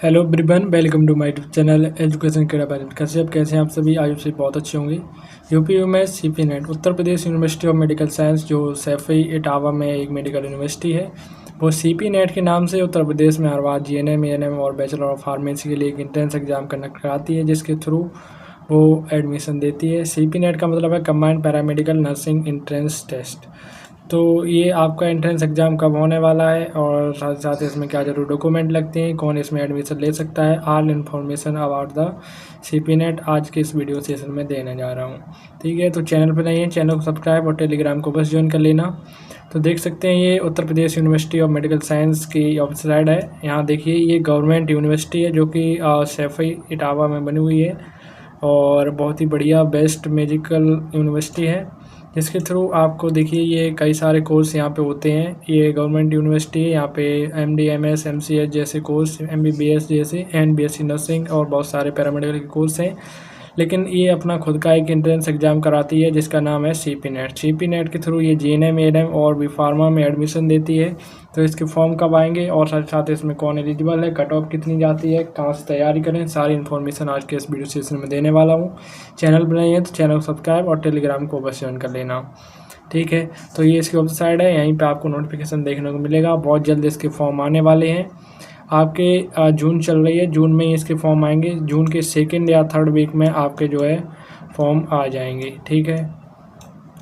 Hello everyone, welcome to my YouTube channel education केड़ा parent. कैसे हैं आप सभी? आयु से बहुत अच्छे होंगे। यूपी में CP net Uttar Pradesh university of medical science, जो सैफई इटावा में एक मेडिकल यूनिवर्सिटी है, वो सीपी नेट के नाम से उत्तर प्रदेश में हर बार जीएनएम, एएनएम और बैचलर ऑफ फार्मेसी के लिए एक एंट्रेंस एग्जाम कंडक्ट कराती है, जिसके थ्रू वो एडमिशन देती है। सीपी नेट का मतलब है combined paramedical nursing entrance test. तो ये आपका एंट्रेंस एग्ज़ाम कब होने वाला है और साथ साथ इसमें क्या जरूर डॉक्यूमेंट लगते हैं, कौन इसमें एडमिशन ले सकता है, all information about the CP net आज के इस वीडियो सेशन में देने जा रहा हूँ। ठीक है, तो चैनल पर नहीं है, चैनल को सब्सक्राइब और टेलीग्राम को बस ज्वाइन कर लेना। तो देख सकते हैं ये Uttar Pradesh university of medical science की वेबसाइट है। यहाँ देखिए ये गवर्नमेंट यूनिवर्सिटी है जो कि सैफई इटावा में बनी हुई है और बहुत ही बढ़िया बेस्ट मेडिकल यूनिवर्सिटी है, जिसके थ्रू आपको देखिए ये कई सारे कोर्स यहाँ पे होते हैं। ये गवर्नमेंट यूनिवर्सिटी है, यहाँ पे एमडी, एमएस, एमसीएच जैसे कोर्स, एमबीबीएस जैसे एंड बीएससी नर्सिंग और बहुत सारे पैरामेडिकल के कोर्स हैं। लेकिन ये अपना खुद का एक एंट्रेंस एग्ज़ाम कराती है जिसका नाम है सीपी नेट। सीपी नेट के थ्रू ये जीएनएम, एएनएम और बी फार्मा में एडमिशन देती है। तो इसके फॉर्म कब आएंगे और साथ साथ इसमें कौन एलिजिबल है, कट ऑफ कितनी जाती है, कहाँ से तैयारी करें, सारी इन्फॉर्मेशन आज के इस वीडियो सेशन में देने वाला हूँ। चैनल पर नहीं है तो चैनल को सब्सक्राइब और टेलीग्राम को बस ज्वाइन कर लेना। ठीक है, तो ये इसकी वेबसाइट है, यहीं पे आपको नोटिफिकेशन देखने को मिलेगा। बहुत जल्द इसके फॉर्म आने वाले हैं। आपके जून चल रही है, जून में इसके फॉर्म आएंगे। जून के सेकेंड या थर्ड वीक में आपके जो है फॉर्म आ जाएंगे। ठीक है,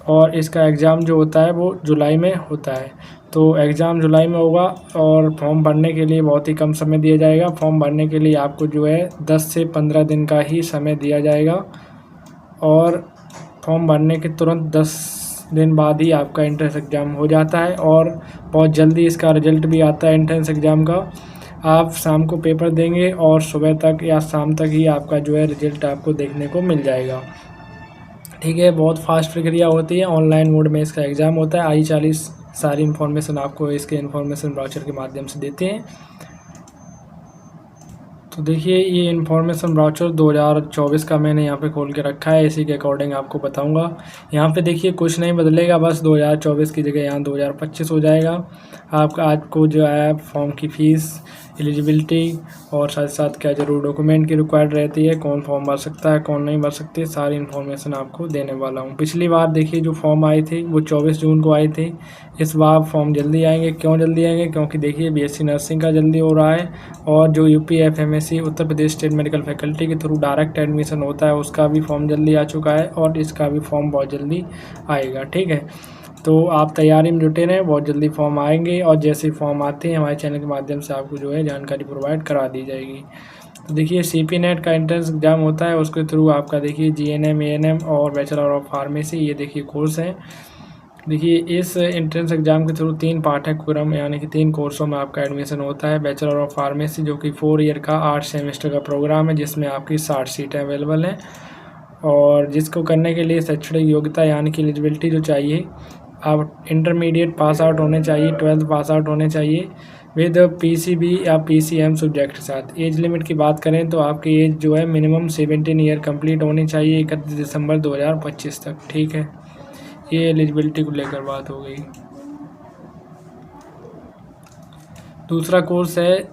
और इसका एग्ज़ाम जो होता है वो जुलाई में होता है। तो एग्ज़ाम जुलाई में होगा और फॉर्म भरने के लिए बहुत ही कम समय दिया जाएगा। फॉर्म भरने के लिए आपको जो है 10 से 15 दिन का ही समय दिया जाएगा और फॉर्म भरने के तुरंत 10 दिन बाद ही आपका एंट्रेंस एग्ज़ाम हो जाता है और बहुत जल्दी इसका रिजल्ट भी आता है एंट्रेंस एग्ज़ाम का। आप शाम को पेपर देंगे और सुबह तक या शाम तक ही आपका जो है रिजल्ट आपको देखने को मिल जाएगा। ठीक है, बहुत फास्ट प्रक्रिया होती है, ऑनलाइन मोड में इसका एग्ज़ाम होता है। I40 सारी इन्फॉर्मेशन आपको इसके इन्फॉर्मेशन ब्राउचर के माध्यम से देते हैं। तो देखिए ये इन्फॉर्मेशन ब्राउचर 2024 का मैंने यहाँ पे खोल के रखा है, इसी के अकॉर्डिंग आपको बताऊंगा। यहाँ पे देखिए कुछ नहीं बदलेगा, बस 2024 की जगह यहाँ 2025 हो जाएगा। आपको जो है फॉर्म की फ़ीस, एलिजिबिलिटी और साथ साथ क्या जरूर डॉक्यूमेंट की रिक्वायर्ड रहती है, कौन फॉर्म भर सकता है, कौन नहीं भर सकते, सारी इन्फॉर्मेशन आपको देने वाला हूँ। पिछली बार देखिए जो फॉर्म आए थे वो 24 जून को आए थे। इस बार फॉर्म जल्दी आएंगे। क्यों जल्दी आएंगे? क्योंकि देखिए बीएससी नर्सिंग का जल्दी हो रहा है और जो यूपीएफएमएससी Uttar Pradesh state medical faculty के थ्रू डायरेक्ट एडमिशन होता है उसका भी फॉर्म जल्दी आ चुका है और इसका भी फॉर्म बहुत जल्दी आएगा। ठीक है, तो आप तैयारी में जुटे रहें, बहुत जल्दी फॉर्म आएंगे और जैसे ही फॉर्म आते हैं हमारे चैनल के माध्यम से आपको जो है जानकारी प्रोवाइड करा दी जाएगी। तो देखिए सीपी नेट का एंट्रेंस एग्जाम होता है, उसके थ्रू आपका देखिए जीएनएम, एएनएम और बैचलर ऑफ फार्मेसी, ये देखिए कोर्स हैं। देखिए इस एंट्रेंस एग्ज़ाम के थ्रू 3 पाठ्यक्रम यानी कि 3 कोर्सों में आपका एडमिशन होता है। बैचलर ऑफ फार्मेसी जो कि 4 ईयर का 8 सेमेस्टर का प्रोग्राम है, जिसमें आपकी 60 सीटें अवेलेबल हैं और जिसको करने के लिए शैक्षणिक योग्यता यानी कि एलिजिबिलिटी जो चाहिए, आप इंटरमीडिएट पास आउट होने चाहिए, 12th पास आउट होने चाहिए विद पीसीबी या पीसीएम सब्जेक्ट के साथ। एज लिमिट की बात करें तो आपकी एज जो है मिनिमम 17 ईयर कंप्लीट होनी चाहिए 31 दिसंबर 2025 तक। ठीक है, ये एलिजिबिलिटी को लेकर बात हो गई। दूसरा कोर्स है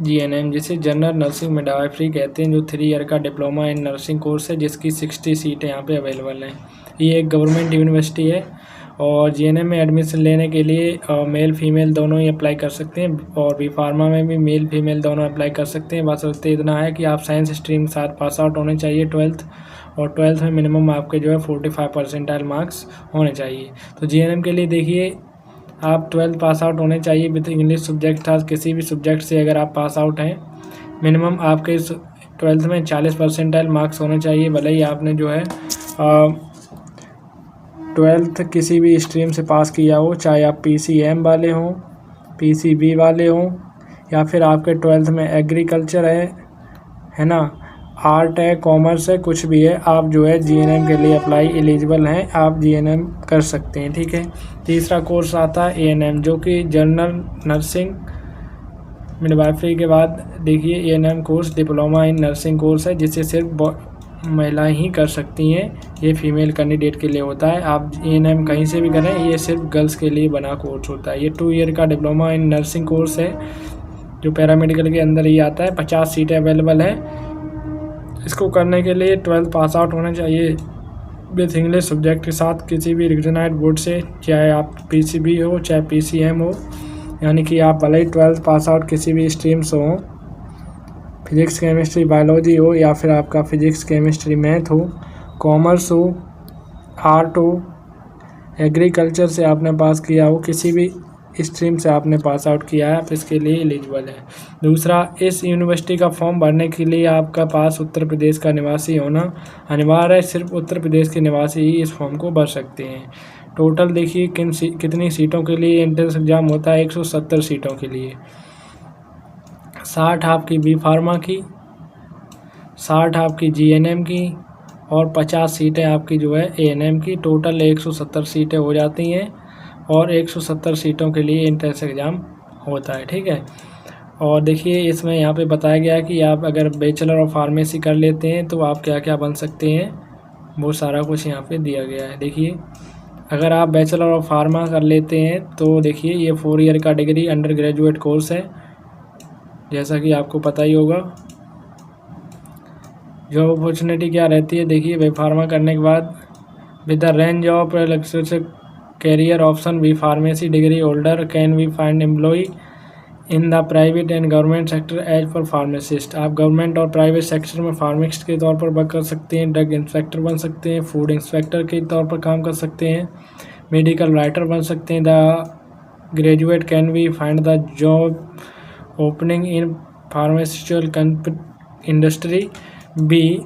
जीएनएम, जिसे जनरल नर्सिंग मिडवाइफरी कहते हैं, जो 3 ईयर का डिप्लोमा इन नर्सिंग कोर्स है, जिसकी 60 सीटें यहाँ पे अवेलेबल हैं। ये एक गवर्नमेंट यूनिवर्सिटी है और जीएनएम में एडमिशन लेने के लिए मेल फीमेल दोनों ही अप्लाई कर सकते हैं और बी फार्मा में भी मेल फीमेल दोनों अप्लाई कर सकते हैं। बस इतना है कि आप साइंस स्ट्रीम के साथ पास आउट होने चाहिए 12th, और 12th में मिनिमम आपके जो है 45 परसेंटाइल मार्क्स होने चाहिए। तो जीएनएम के लिए देखिए आप 12th पास आउट होने चाहिए विद इंग्लिश सब्जेक्ट था, किसी भी सब्जेक्ट से अगर आप पास आउट हैं, मिनिमम आपके 12th में 40 परसेंटाइल मार्क्स होने चाहिए। भले ही आपने जो है 12th किसी भी स्ट्रीम से पास किया हो, चाहे आप पीसीएम वाले हों, पीसीबी वाले हों, या फिर आपके 12th में एग्रीकल्चर है ना, आर्ट है, कॉमर्स है, कुछ भी है, आप जो है जीएनएम के लिए अप्लाई एलिजिबल हैं, आप जीएनएम कर सकते हैं। ठीक है, तीसरा कोर्स आता है एएनएम, जो कि जनरल नर्सिंग मिडवाइफरी के बाद देखिए ANM course diploma in nursing course है, जिसे सिर्फ महिलाएं ही कर सकती हैं। ये फीमेल कैंडिडेट के लिए होता है। आप एएनएम कहीं से भी करें, ये सिर्फ गर्ल्स के लिए बना कोर्स होता है। ये 2 ईयर का डिप्लोमा इन नर्सिंग कोर्स है जो पैरामेडिकल के अंदर ही आता है। 50 सीटें अवेलेबल है। इसको करने के लिए 12th पास आउट होना चाहिए विथ इंग्लिश सब्जेक्ट के साथ किसी भी रिकग्नाइज्ड बोर्ड से, चाहे आप पीसीबी हो चाहे पीसीएम हो, यानी कि आप भले ही 12th पास आउट किसी भी स्ट्रीम से हो, फिजिक्स केमिस्ट्री बायोलॉजी हो या फिर आपका फिजिक्स केमिस्ट्री मैथ हो, कॉमर्स हो, आर्ट हो, एग्रीकल्चर से आपने पास किया हो, किसी भी स्ट्रीम से आपने पास आउट किया है, आप इसके लिए एलिजिबल है। दूसरा, इस यूनिवर्सिटी का फॉर्म भरने के लिए आपका पास उत्तर प्रदेश का निवासी होना अनिवार्य है। सिर्फ उत्तर प्रदेश के निवासी ही इस फॉर्म को भर सकते हैं। टोटल देखिए कितनी सीटों के लिए एंट्रेंस एग्ज़ाम होता है। 170 सीटों के लिए, 60 आपकी बी फार्मा की, 60 आपकी जीएनएम की और 50 सीटें आपकी जो है एएनएम की। टोटल 170 सीटें हो जाती हैं और 170 सीटों के लिए एंट्रेंस एग्ज़ाम होता है। ठीक है। और देखिए इसमें यहाँ पे बताया गया है कि आप अगर बैचलर ऑफ फार्मेसी कर लेते हैं तो आप क्या क्या बन सकते हैं, वो सारा कुछ यहाँ पे दिया गया है। देखिए अगर आप बैचलर ऑफ फार्मा कर लेते हैं तो देखिए ये 4 ईयर का डिग्री अंडर ग्रेजुएट कोर्स है, जैसा कि आपको पता ही होगा। जॉब अपॉर्चुनिटी क्या रहती है, देखिए बी फार्मा करने के बाद with the range of career option B pharmacy degree holder can be find employ in the private and government sector as per pharmacist. आप गवर्नमेंट और प्राइवेट सेक्टर में फार्मासिस्ट के तौर पर वर्क कर सकते हैं, ड्रग इंस्पेक्टर बन सकते हैं, फूड इंस्पेक्टर के तौर पर काम कर सकते हैं, मेडिकल राइटर बन सकते हैं। The graduate can be find the job opening in pharmaceutical industry. B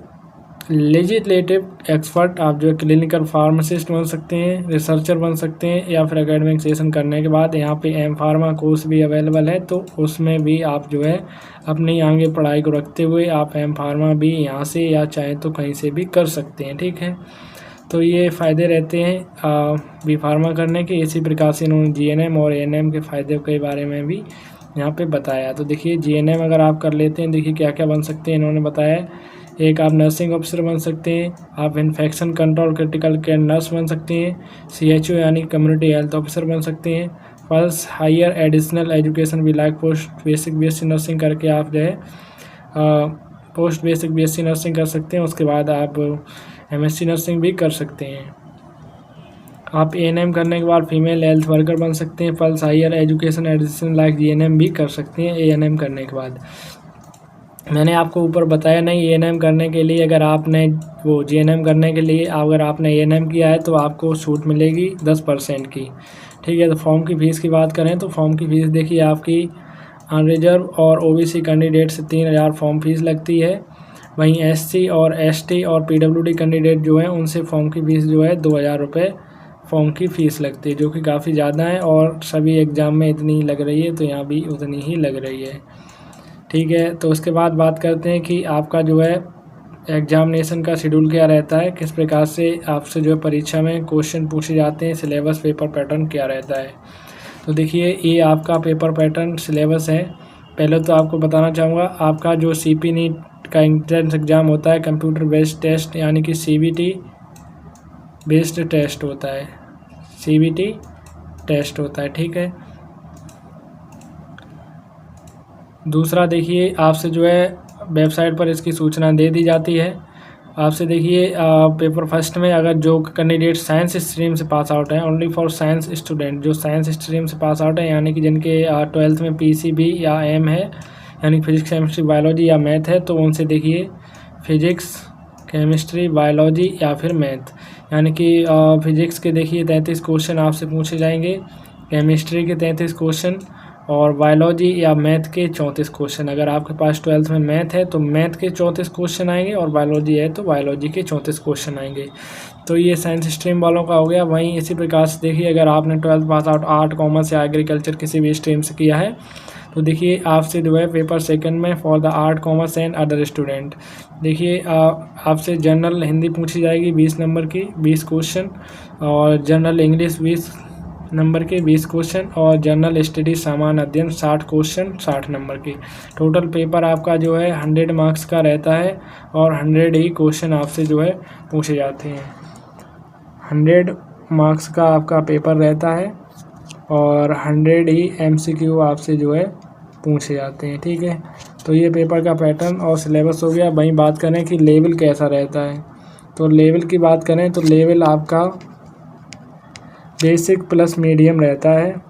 legislative expert, आप जो क्लिनिकल फार्मासिस्ट बन सकते हैं, रिसर्चर बन सकते हैं, या फिर एकेडमिक सेशन करने के बाद यहाँ पे एम फार्मा कोर्स भी अवेलेबल है, तो उसमें भी आप जो है अपनी आगे पढ़ाई को रखते हुए आप एम फार्मा भी यहाँ से या चाहे तो कहीं से भी कर सकते हैं। ठीक है। तो ये फ़ायदे रहते हैं बी फार्मा करने के। इसी प्रकार से इन्होंने जीएनएम और एएनएम के फ़ायदे के बारे में भी यहाँ पे बताया। तो देखिए जीएनएम अगर आप कर लेते हैं, देखिए क्या क्या बन सकते हैं इन्होंने बताया। एक आप नर्सिंग ऑफिसर बन सकते हैं, आप infection control critical care nurse बन सकते हैं, सीएचओ यानी कम्युनिटी हेल्थ ऑफिसर बन सकते हैं। प्लस हायर एडिशनल एजुकेशन भी like post basic BSc nursing करके आप जो है पोस्ट बेसिक बीएससी नर्सिंग कर सकते हैं। उसके बाद आप एमएससी नर्सिंग भी कर सकते हैं। आप एएनएम करने के बाद फीमेल हेल्थ वर्कर बन सकते हैं। Plus higher education additional like GNM भी कर सकते हैं एएनएम करने के बाद। मैंने आपको ऊपर बताया नहीं, एएनएम करने के लिए अगर आपने वो जीएनएम करने के लिए अगर आपने एएनएम किया है तो आपको छूट मिलेगी 10% की। ठीक है। तो फॉर्म की फ़ीस की बात करें तो फॉर्म की फ़ीस देखिए आपकी अनरिजर्व और ओबीसी कैंडिडेट से 3000 फॉर्म फीस लगती है। वहीं एससी और एसटी और पीडब्ल्यूडी कैंडिडेट जो हैं उनसे फॉर्म की फ़ीस जो है 2000 रुपये फॉर्म की फ़ीस लगती है, जो कि काफ़ी ज़्यादा है और सभी एग्ज़ाम में इतनी लग रही है, तो यहाँ भी उतनी ही लग रही है। ठीक है। तो उसके बाद बात करते हैं कि आपका जो है एग्जामिनेशन का शेड्यूल क्या रहता है, किस प्रकार से आपसे जो है परीक्षा में क्वेश्चन पूछे जाते हैं, सिलेबस पेपर पैटर्न क्या रहता है। तो देखिए ये आपका पेपर पैटर्न सिलेबस है। पहले तो आपको बताना चाहूँगा, आपका जो सीपी नीट का एंट्रेंस एग्ज़ाम होता है कंप्यूटर बेस्ड टेस्ट यानी कि सीबीटी बेस्ड टेस्ट होता है, सीबीटी टेस्ट होता है। ठीक है। दूसरा देखिए आपसे जो है वेबसाइट पर इसकी सूचना दे दी जाती है। आपसे देखिए पेपर फर्स्ट में अगर जो कैंडिडेट साइंस स्ट्रीम से पास आउट हैं, ओनली फॉर साइंस स्टूडेंट, जो साइंस स्ट्रीम से पास आउट है यानी कि जिनके 12th में पीसीबी या एम है यानी फिजिक्स केमिस्ट्री बायोलॉजी या मैथ है, तो उनसे देखिए फिजिक्स केमिस्ट्री बायोलॉजी या फिर मैथ, यानी कि फिजिक्स के देखिए 33 क्वेश्चन आपसे पूछे जाएंगे, केमिस्ट्री के 33 क्वेश्चन और बायोलॉजी या मैथ के 34 क्वेश्चन। अगर आपके पास 12th में मैथ है तो मैथ के 34 क्वेश्चन आएंगे और बायोलॉजी है तो बायोलॉजी के 34 क्वेश्चन आएंगे। तो ये साइंस स्ट्रीम वालों का हो गया। वहीं इसी प्रकार से देखिए अगर आपने 12th pass out art commerce या एग्रीकल्चर किसी भी स्ट्रीम से किया है तो देखिए आपसे जो है पेपर सेकंड में for the art commerce and other student, देखिए आपसे जनरल हिंदी पूछी जाएगी 20 नंबर की 20 क्वेश्चन, और जनरल इंग्लिश 20 नंबर के 20 क्वेश्चन, और जनरल स्टडी सामान्य अध्ययन 60 क्वेश्चन 60 नंबर की। टोटल पेपर आपका जो है 100 मार्क्स का रहता है और 100 ही क्वेश्चन आपसे जो है पूछे जाते हैं। 100 मार्क्स का आपका पेपर रहता है और 100 ही MCQ आपसे जो है पूछे जाते हैं। ठीक है, तो ये पेपर का पैटर्न और सिलेबस हो गया। वहीं बात करें कि लेवल कैसा रहता है, तो लेवल की बात करें तो लेवल आपका बेसिक प्लस मीडियम रहता है।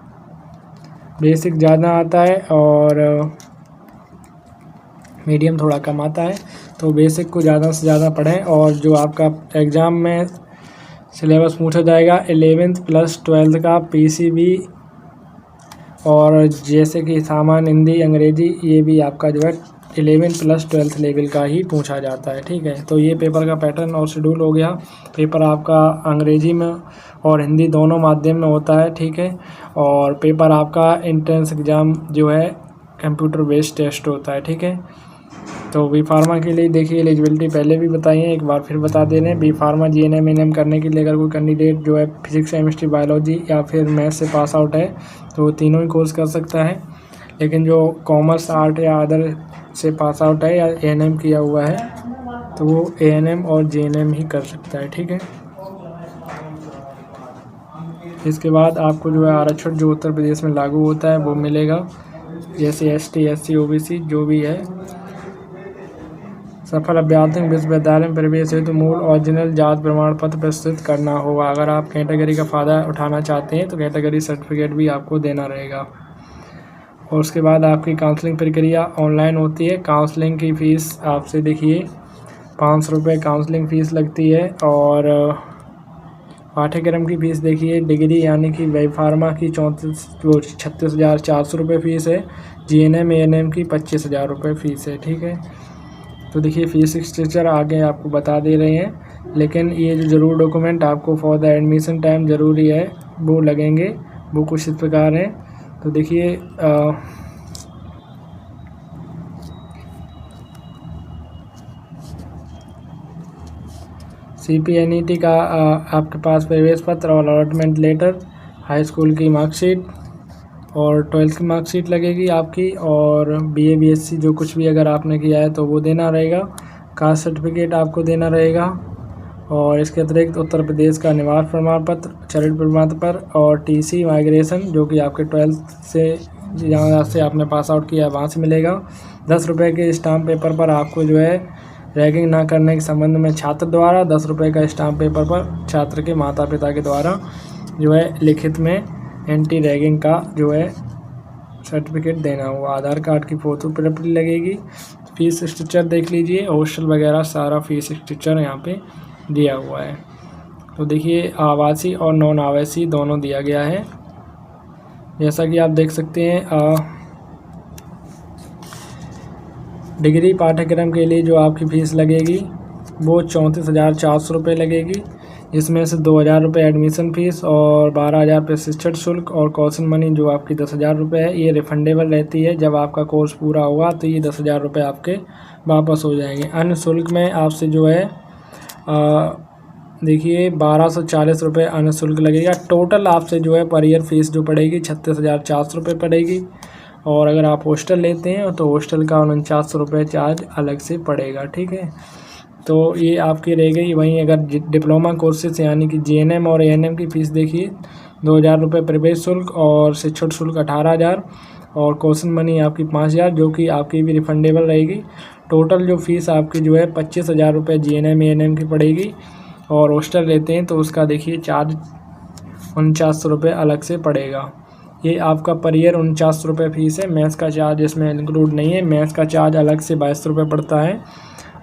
बेसिक ज़्यादा आता है और मीडियम थोड़ा कम आता है, तो बेसिक को ज़्यादा से ज़्यादा पढ़ें। और जो आपका एग्ज़ाम में सिलेबस पूछा जाएगा 11th प्लस 12th का PCB, और जैसे कि सामान्य हिंदी अंग्रेजी, ये भी आपका जो है 11th प्लस 12th लेवल का ही पूछा जाता है। ठीक है, तो ये पेपर का पैटर्न और शेड्यूल हो गया। पेपर आपका अंग्रेजी में और हिंदी दोनों माध्यम में होता है। ठीक है, और पेपर आपका एंट्रेंस एग्ज़ाम जो है कंप्यूटर बेस्ड टेस्ट होता है। ठीक है, तो बी फार्मा के लिए देखिए एलिजिबिलिटी पहले भी बताई है, एक बार फिर बता दे रहे हैं। बी फार्मा GNM NM करने के लिए अगर कोई कैंडिडेट जो है फिजिक्स केमिस्ट्री बायोलॉजी या फिर मैथ से पास आउट है तो तीनों ही कोर्स कर सकता है। लेकिन जो कॉमर्स आर्ट या अदर से पास आउट है या ANM किया हुआ है तो वो ANM और JNM ही कर सकता है। ठीक है, इसके बाद आपको जो है आरक्षण जो उत्तर प्रदेश में लागू होता है वो मिलेगा, जैसे ST SC OBC जो भी है। सफल अभ्यर्थी विश्वविद्यालय में प्रवेश हेतु मूल ओरिजिनल जात प्रमाण पत्र प्रस्तुत करना होगा। अगर आप कैटेगरी का फ़ायदा उठाना चाहते हैं तो कैटेगरी सर्टिफिकेट भी आपको देना रहेगा। और उसके बाद आपकी काउंसलिंग प्रक्रिया ऑनलाइन होती है। काउंसलिंग की फ़ीस आपसे देखिए 500 रुपये काउंसलिंग फ़ीस लगती है। और पाठ्यक्रम की फ़ीस देखिए डिग्री यानी कि बी फार्मा की 36,400 रुपये फ़ीस है। GNM ANM की 25,000 रुपये फ़ीस है। ठीक है, तो देखिए फीस स्ट्रक्चर आगे आपको बता दे रहे हैं, लेकिन ये जो ज़रूर डॉक्यूमेंट आपको फॉर द एडमिशन टाइम ज़रूरी है वो लगेंगे, वो कुछ इस प्रकार हैं। तो देखिए CPNET का आपके पास प्रवेश पत्र और अलॉटमेंट लेटर, हाई स्कूल की मार्कशीट और 12th की मार्कशीट लगेगी आपकी, और BA BSc जो कुछ भी अगर आपने किया है तो वो देना रहेगा। कास्ट सर्टिफिकेट आपको देना रहेगा। और इसके अतिरिक्त उत्तर प्रदेश का निवास प्रमाण पत्र, चरित्र प्रमाण पत्र और TC माइग्रेशन जो कि आपके 12th से जहाँ से आपने पास आउट किया वहाँ से मिलेगा। 10 रुपये के स्टाम्प पेपर पर आपको जो है रैगिंग ना करने के संबंध में छात्र द्वारा 10 रुपये का स्टाम्प पेपर पर छात्र के माता पिता के द्वारा जो है लिखित में एंटी रैगिंग का जो है सर्टिफिकेट देना हुआ। आधार कार्ड की फोटोकॉपी लगेगी। फीस स्ट्रक्चर देख लीजिए, हॉस्टल वगैरह सारा फीस स्ट्रक्चर यहाँ पे दिया हुआ है। तो देखिए आवासीय और नॉन आवासीय दोनों दिया गया है, जैसा कि आप देख सकते हैं। डिग्री पाठ्यक्रम के लिए जो आपकी फ़ीस लगेगी वो 34,400 रुपये लगेगी, जिसमें से 2,000 रुपये एडमिशन फ़ीस और 12,000 प्रशिक्षण शुल्क और कौशन मनी जो आपकी 10,000 रुपये है ये रिफंडेबल रहती है। जब आपका कोर्स पूरा होगा तो ये 10,000 रुपये आपके वापस हो जाएंगे। अन्य शुल्क में आपसे जो है देखिए 1,240 रुपये अन्य शुल्क लगेगा। टोटल आपसे जो है पर ईयर फीस जो पड़ेगी 36,400 रुपये पड़ेगी। और अगर आप हॉस्टल लेते हैं तो हॉस्टल का 4900 रुपये चार्ज अलग से पड़ेगा। ठीक है, तो ये आपकी रह गई। वहीं अगर डिप्लोमा कोर्सेज यानी कि JNM और ANM की फ़ीस देखिए 2,000 रुपये प्रवेश शुल्क और शिक्षण शुल्क 18,000 और कौशन मनी आपकी 5,000 जो कि आपकी भी रिफंडेबल रहेगी। टोटल जो फ़ीस आपकी जो है 25,000 रुपये JNM ANM की पड़ेगी। और हॉस्टल लेते हैं तो उसका देखिए चार्ज 4900 रुपये अलग से पड़ेगा। ये आपका पर ईयर 4900 रुपये फ़ीस है। मैथ्स का चार्ज इसमें इंक्लूड नहीं है, मैथ्स का चार्ज अलग से 2200 रुपये पड़ता है।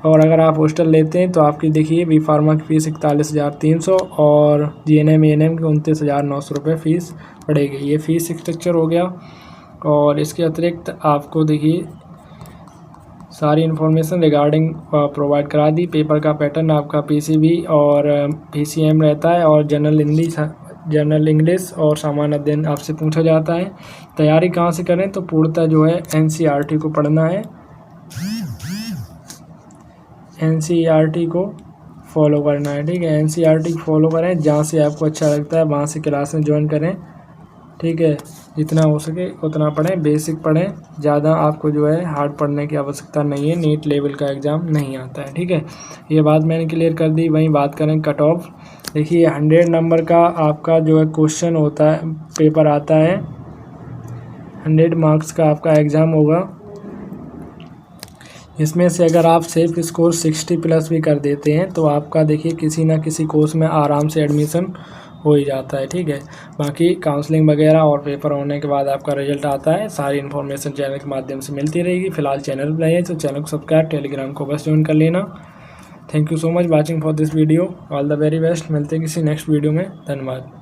और अगर आप हॉस्टल लेते हैं तो आपकी देखिए बी फार्मा की फ़ीस 41,300 और JNM ANM की 29,900 रुपये फ़ीस पड़ेगी। ये फ़ीस स्ट्रक्चर हो गया। और इसके अतिरिक्त आपको देखिए सारी इन्फॉर्मेशन रिगार्डिंग प्रोवाइड करा दी। पेपर का पैटर्न आपका PCB और PCM रहता है और जनरल इंग्लिश और सामान्य अध्ययन आपसे पूछा जाता है। तैयारी कहाँ से करें तो पूर्णतः जो है NCERT को पढ़ना है, NCERT को फॉलो करना है। ठीक है, NCERT फॉलो करें, जहाँ से आपको अच्छा लगता है वहाँ से क्लास में ज्वाइन करें। ठीक है, जितना हो सके उतना पढ़ें, बेसिक पढ़ें, ज़्यादा आपको जो है हार्ड पढ़ने की आवश्यकता नहीं है। नीट लेवल का एग्ज़ाम नहीं आता है। ठीक है, ये बात मैंने क्लियर कर दी। वहीं बात करें कट ऑफ, देखिए 100 नंबर का आपका जो है क्वेश्चन होता है, पेपर आता है 100 मार्क्स का आपका एग्ज़ाम होगा। इसमें से अगर आप सेफ स्कोर 60+ भी कर देते हैं तो आपका देखिए किसी ना किसी कोर्स में आराम से एडमिशन हो ही जाता है, ठीक है। बाकी काउंसलिंग वगैरह और पेपर होने के बाद आपका रिजल्ट आता है। सारी इन्फॉर्मेशन चैनल के माध्यम से मिलती रहेगी। फिलहाल चैनल पर आइए तो चैनल को सब्सक्राइब, टेलीग्राम को बस ज्वाइन कर लेना। Thank you so much watching for this video. All the very best. मिलते हैं किसी नेक्स्ट वीडियो में। धन्यवाद।